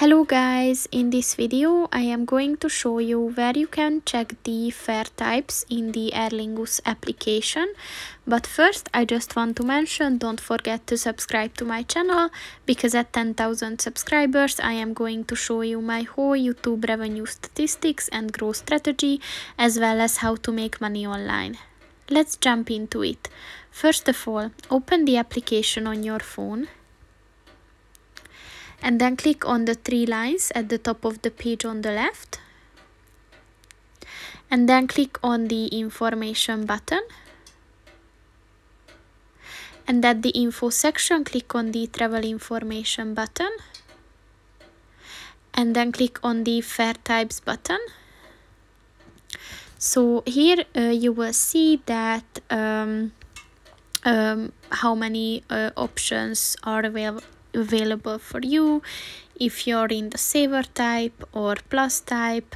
Hello guys, in this video I am going to show you where you can check the fare types in the Aer Lingus application. But first I just want to mention, don't forget to subscribe to my channel, because at 10,000 subscribers I am going to show you my whole YouTube revenue statistics and growth strategy, as well as how to make money online. Let's jump into it. First of all, open the application on your phone. And then click on the three lines at the top of the page on the left. And then click on the information button. And at the info section, click on the travel information button. And then click on the fare types button. So here you will see that how many options are available for you, if you're in the saver type or plus type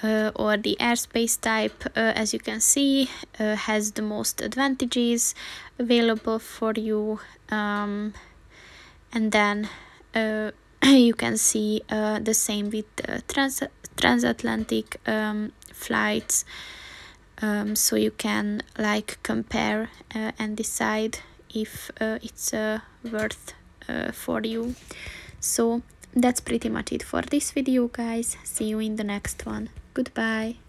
or the airspace type. As you can see, has the most advantages available for you, and then you can see the same with transatlantic flights, so you can like compare and decide if it's worth for you. So that's pretty much it for this video, guys. See you in the next one. Goodbye.